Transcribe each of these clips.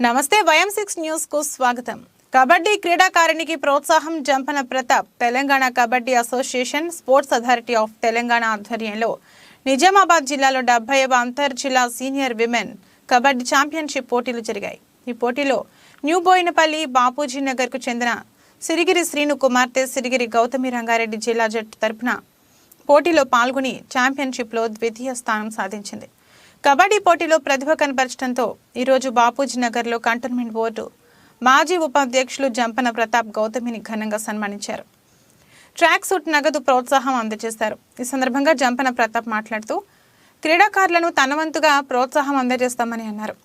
నమస్తే YM6 news కు స్వాగతం. కబడ్డీ క్రీడాకారిణికి ప్రోత్సాహం Jampana Pratap Telangana kabaddi association sports authority of Telangana ఆధ్వర్యంలో నిజామాబాద్ జిల్లాలో 70వ అంతర్ జిల్లా సీనియర్ విమెన్ కబడ్డీ ఛాంపియన్షిప్ పోటీలు జరిగాయి. ఈ పోటీలో న్యూ బోయినపల్లి బాపూజీ నగర్ కు చెందిన సిరిగిరి శ్రీను కుమార్తె సిరిగిరి గౌతమి రంగారెడ్డి జిల్లా జట్టు తరపున పోటీలో పాల్గొని ఛాంపియన్షిప్ లో ద్వితీయ స్థానం సాధించింది. కబడ్డీ పోటీలో ప్రతిభ కనబరచడంతో ఈరోజు బాపూజీ నగర్లో కంటోన్మెంట్ బోర్డు మాజీ ఉపాధ్యక్షులు జంపన ప్రతాప్ గౌతమిని ఘనంగా సన్మానించారు. ట్రాక్ సూట్ నగదు ప్రోత్సాహం అందజేశారు. ఈ సందర్భంగా జంపన ప్రతాప్ మాట్లాడుతూ క్రీడాకారులను తనవంతుగా ప్రోత్సాహం అందజేస్తామని అన్నారు.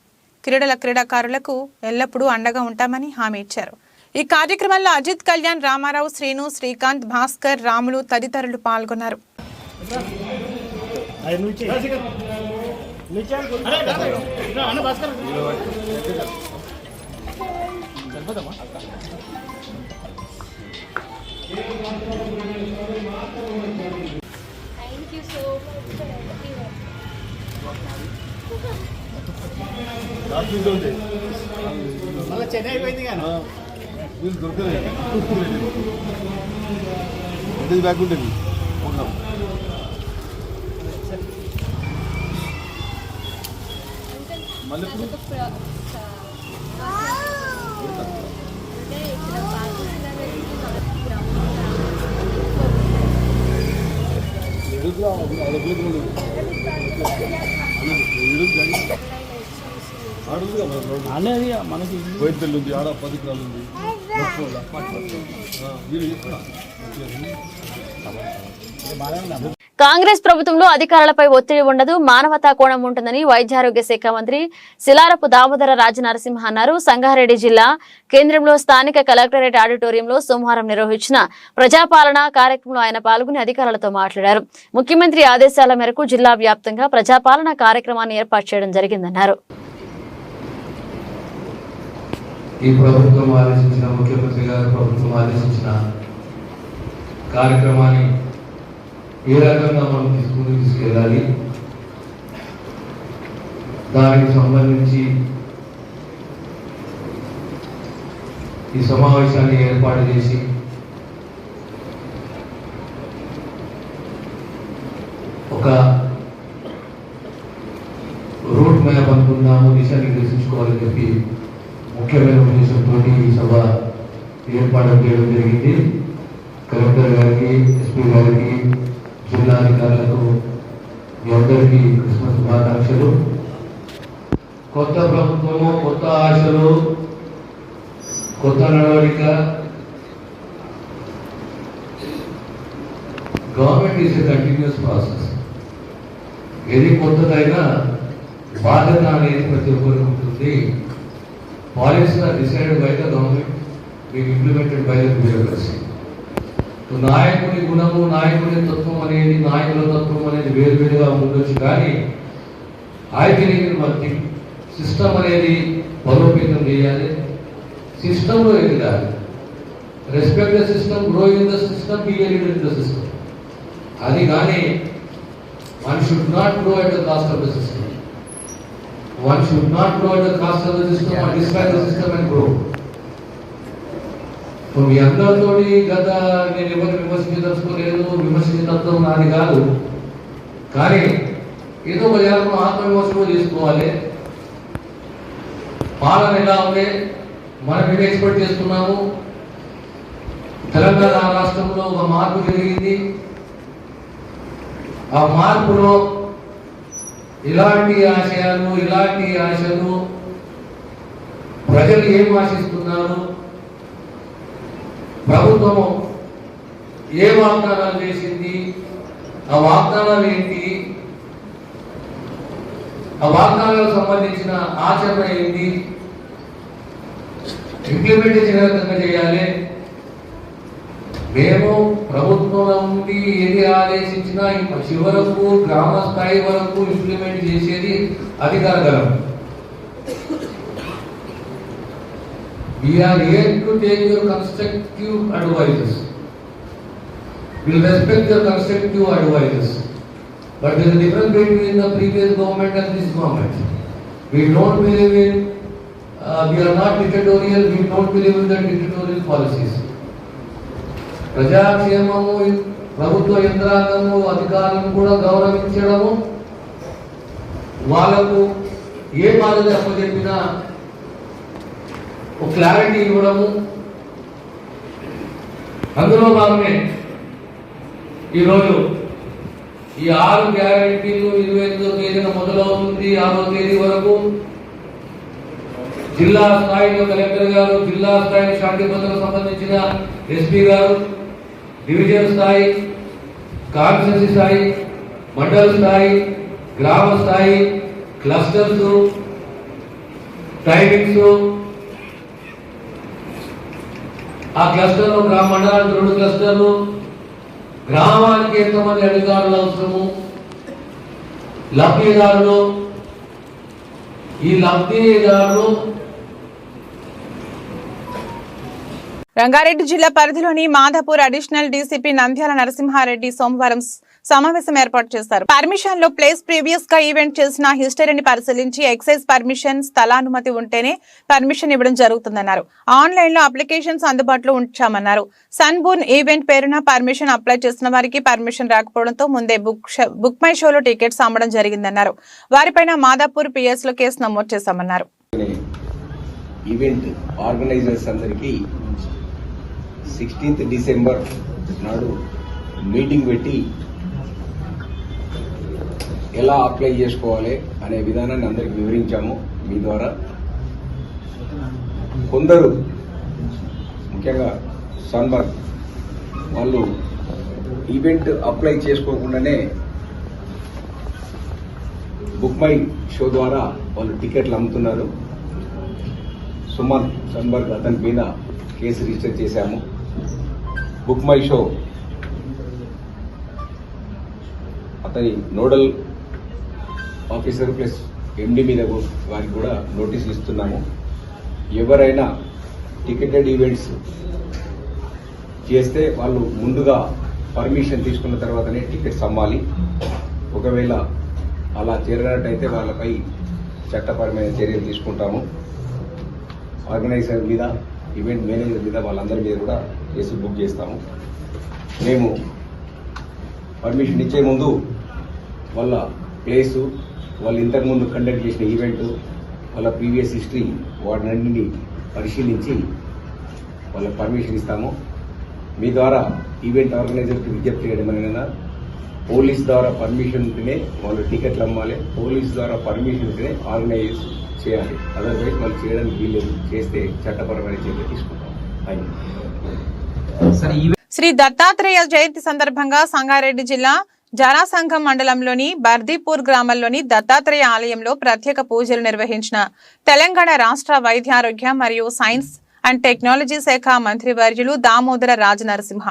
క్రీడాకారులకు ఎల్లప్పుడూ అండగా ఉంటామని హామీ ఇచ్చారు. ఈ కార్యక్రమంలో అజిత్ కళ్యాణ్, రామారావు, శ్రీను, శ్రీకాంత్, భాస్కర్, రాములు తదితరులు పాల్గొన్నారు. మళ్ళీ చెన్నై అయిపోయింది కానీ వీళ్ళు దొరకలేదు. బ్యాగ్ ఉంటుంది మళ్ళీ అనేది మనకి వైద్యులు ఉంది, ఆడ 10 ఎకరాలు ఉంది. కాంగ్రెస్ ప్రభుత్వంలో అధికారులపై ఒత్తిడి ఉండదు, మానవతా కోణం ఉంటుందని వైద్యారోగ్య శాఖ మంత్రి శిలారపు దామోదర రాజనరసింహ అన్నారు. సంగారెడ్డి జిల్లా కేంద్రంలో స్థానిక కలెక్టరేట్ ఆడిటోరియంలో సోమవారం నిర్వహించిన ప్రజాపాలన కార్యక్రమంలో ఆయన పాల్గొని అధికారులతో మాట్లాడారు. ముఖ్యమంత్రి ఆదేశాల మేరకు జిల్లా వ్యాప్తంగా ప్రజాపాలన కార్యక్రమాన్ని ఏర్పాటు చేయడం జరిగిందన్నారు. ఈ ప్రభుత్వం ఆదేశించిన ముఖ్యమంత్రి గారు ప్రభుత్వం ఆదేశించిన కార్యక్రమాన్ని ఏ రకంగా మనం తీసుకెళ్ళాలి, దానికి సంబంధించి ఈ సమావేశాన్ని ఏర్పాటు చేసి ఒక రూట్ మ్యాప్ అనుకున్నాము, దిశని నిర్దేశించుకోవాలని చెప్పి ముఖ్యమైన ఉద్దేశంతో ఈ సభ ఏర్పాటు చేయడం జరిగింది. కలెక్టర్ గారికి, ఎస్పీ గారికి, జిల్లా అధికారులకు మీ అందరికీ క్రిస్మస్ శుభాకాంక్షలు. కొత్త ప్రభుత్వము, కొత్త ఆశలు, కొత్త నడవడిక. Government is a continuous process. ఏది కొత్తదైనా బాధ్యత అనేది ప్రతి ఒక్కరికి ఉంటుంది. Policies are decided by the government, being implemented by the bureaucracy. నాయకుని గుణము, నాయకుని తత్వం అనేది, నాయకుల తత్వం అనేది వేరువేరుగా ఉండొచ్చు, కానీ ఐ సిస్టమ్ అనేది బలోపేతం చేయాలి, సిస్టంలో ఎదగాలి. Respect the system, grow in the system, B a leader in the system. అది కానీ one should not grow at the cost of the system. One should not grow at the cost of the system or destroy the system and grow. So మీ అందరితో గత నేను ఎవరు విమర్శించదలుచుకోలేదు, విమర్శించడం నాది కాదు, కానీ ఏదో ఒక జాగ్రత్త ఆత్మవిమర్శ చేసుకోవాలి. పాలన ఎలా ఉంటే మనం ఏం ఎక్స్పెక్ట్ చేస్తున్నాము. తెలంగాణ రాష్ట్రంలో ఒక మార్పు జరిగింది. ఆ మార్పులో ఇలాంటి ఆశయాలు, ఇలాంటి ఆశలు, ప్రజలు ఏం ఆశిస్తున్నారు, ప్రభుత్వము ఏ వాగ్దానాలు చేసింది, ఆ వాగ్దానాలు ఏంటి, ఆ వాగ్దానాలకు సంబంధించిన ఆచరణ ఏంటి, ఇంప్లిమెంటేషన్ ఏ విధంగా చేయాలి. మేము ప్రభుత్వంలో ఉండి ఏది ఆదేశించినా చివరకు గ్రామ స్థాయి వరకు ఇంప్లిమెంట్ చేసేది అధికారగలం. We are here to take your constructive advices. We will respect your constructive advices. But there is a difference between the previous government and this government. We don't believe in we are not dictatorial, we don't believe in the dictatorial policies. ప్రజాక్షేమము, ప్రభుత్వ యంత్రాంగము, అధికారులను కూడా గౌరవించడము, వాళ్ళకు ఏ బాధ్యత అప్పచెప్పినా ఒక clarity ఇవ్వడము, అందులో భాగమే ఈరోజు ఈ 6 గ్యారెంటీలు 28వ తేదీన మొదలవుతుంది. 6వ తేదీ వరకు జిల్లా స్థాయిలో కలెక్టర్ గారు, జిల్లా స్థాయి శాంతి భద్రతకు సంబంధించిన ఎస్పీ గారు, డివిజన్ స్థాయి, కాన్స్టిట్యూన్సీ స్థాయి, మండల స్థాయి, గ్రామ స్థాయి, క్లస్టర్స్, టైమింగ్స్, ఆ క్లస్టర్లో మండలానికి 2 క్లస్టర్లు, గ్రామానికి ఎంతమంది అధికారులు అవసరము, లబ్ధిదారులు, ఈ లబ్ధిదారులు రంగారెడ్డి జిల్లా పరిధిలోని మాధాపూర్ అడిషనల్ డీసీపీ నంద్యాల నరసింహారెడ్డి సోమవారం సమావేశం ఏర్పాటు చేశారు. పర్మిషన్ లో ప్లేస్ ప్రీవియస్ గా ఈవెంట్ చేసిన హిస్టరీని పరిశీలించి ఎక్సైజ్ పర్మిషన్, స్థలానుమతి ఉంటేనే పర్మిషన్ ఇవ్వడం జరుగుతుందన్నారు. ఆన్లైన్ లో అప్లికేషన్స్ అందుబాటులో ఉంచామన్నారు. సన్బూర్న్ ఈవెంట్ పేరున పర్మిషన్ అప్లై చేసిన వారికి పర్మిషన్ రాకపోవడంతో ముందే బుక్ మై షోలో టికెట్స్ అమ్మడం జరిగిందన్నారు. వారిపైన మాధాపూర్ పిఎస్ లో కేసు నమోదు చేశామన్నారు. ఈవెంట్ ఆర్గనైజర్స్ అందరికీ 16th డిసెంబర్ నాడు మీటింగ్ పెట్టి ఎలా అప్లై చేసుకోవాలి అనే విధానాన్ని అందరికి వివరించాము. మీ ద్వారా కొందరు ముఖ్యంగా సన్బర్గ్ వాళ్ళు ఈవెంట్ అప్లై చేసుకోకుండానే బుక్ మై షో ద్వారా వాళ్ళు టికెట్లు అమ్ముతున్నారు. సుమన్ సన్బర్గ్ అతని మీద కేసు రిజిస్టర్ చేశాము. బుక్ మై షో అతని నోడల్ ఆఫీసర్ ప్లస్ ఎండి మీద వారికి కూడా నోటీసులు ఇస్తున్నాము. ఎవరైనా టికెటెడ్ ఈవెంట్స్ చేస్తే వాళ్ళు ముందుగా పర్మిషన్ తీసుకున్న తర్వాతనే టికెట్స్ అమ్మాలి. ఒకవేళ అలా చేరినట్టయితే వాళ్ళపై చట్టపరమైన చర్యలు తీసుకుంటాము. ఆర్గనైజర్ మీద, ఈవెంట్ మేనేజర్ మీద, వాళ్ళందరి మీద కూడా కేసు బుక్ చేస్తాము. మేము పర్మిషన్ ఇచ్చే ముందు వాళ్ళ ప్లేసు, వాళ్ళు ఇంతకుముందు కండక్ట్ చేసిన ఈవెంట్, వాళ్ళ ప్రీవియస్ హిస్టరీ వాటినన్నింటినీ పరిశీలించి వాళ్ళకి పర్మిషన్ ఇస్తాము. మీ ద్వారా ఈవెంట్ ఆర్గనైజర్కి విజ్ఞప్తి చేయడం అనేది పోలీస్ ద్వారా పర్మిషన్ ఉంటేనే వాళ్ళు టికెట్లు అమ్మాలి. పోలీస్ ద్వారా పర్మిషన్ ఉంటేనే ఆర్గనైజ్ చేయాలి. అదర్వైజ్ వాళ్ళు చేయడానికి వీల్లేదు. చేస్తే చట్టపరమైన చర్య తీసుకుంటాం. శ్రీ దత్తాత్రేయ జయంతి సందర్భంగా సంగారెడ్డి జిల్లా జరాసంఘం మండలంలోని బర్దీపూర్ గ్రామంలోని దత్తాత్రేయ ఆలయంలో ప్రత్యేక పూజలు నిర్వహించిన తెలంగాణ రాష్ట్ర వైద్యారోగ్య మరియు సైన్స్ అండ్ టెక్నాలజీ శాఖ మంత్రివర్యులు దామోదర రాజనరసింహ.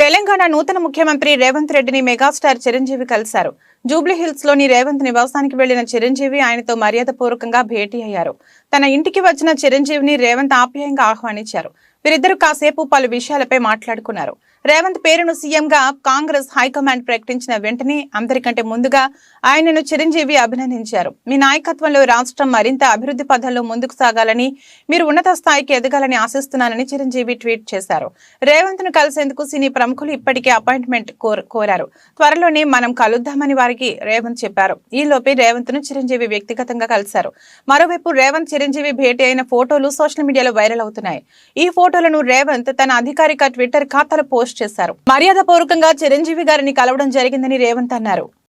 తెలంగాణ నూతన ముఖ్యమంత్రి రేవంత్ రెడ్డిని మెగాస్టార్ చిరంజీవి కలిశారు. జూబ్లీహిల్స్ లోని రేవంత్ నివాసానికి వెళ్లిన చిరంజీవి ఆయనతో మర్యాదపూర్వకంగా భేటీ అయ్యారు. తన ఇంటికి వచ్చిన చిరంజీవిని రేవంత్ ఆప్యాయంగా ఆహ్వానించారు. వీరిద్దరూ కాసేపు పలు విషయాలపై మాట్లాడుకున్నారు. రేవంత్ పేరును సీఎంగా కాంగ్రెస్ హైకమాండ్ ప్రకటించిన వెంటనే అందరికంటే ముందుగా ఆయనను చిరంజీవి అభినందించారు. మీ నాయకత్వంలో రాష్ట్రం మరింత అభివృద్ధి పథంలో ముందుకు సాగాలని, మీరు ఉన్నత స్థాయికి ఎదగాలని ఆశిస్తున్నానని చిరంజీవి ట్వీట్ చేశారు. రేవంత్ ను కలిసేందుకు సినీ ప్రముఖులు ఇప్పటికే అపాయింట్మెంట్ కోరారు. త్వరలోనే మనం కలుద్దామని వారికి రేవంత్ చెప్పారు. ఈలోపే రేవంత్ ను చిరంజీవి వ్యక్తిగతంగా కలిశారు. మరోవైపు రేవంత్ చిరంజీవి భేటీ అయిన ఫోటోలు సోషల్ మీడియాలో వైరల్ అవుతున్నాయి. ఈ ఫోటోలను రేవంత్ తన అధికారిక ట్విట్టర్ ఖాతాలో పోస్ట్ చేశారు. మర్యాదపూర్వకంగా చిరంజీవి గారిని కలవడం జరిగిందని రేవంత్ అన్నారు.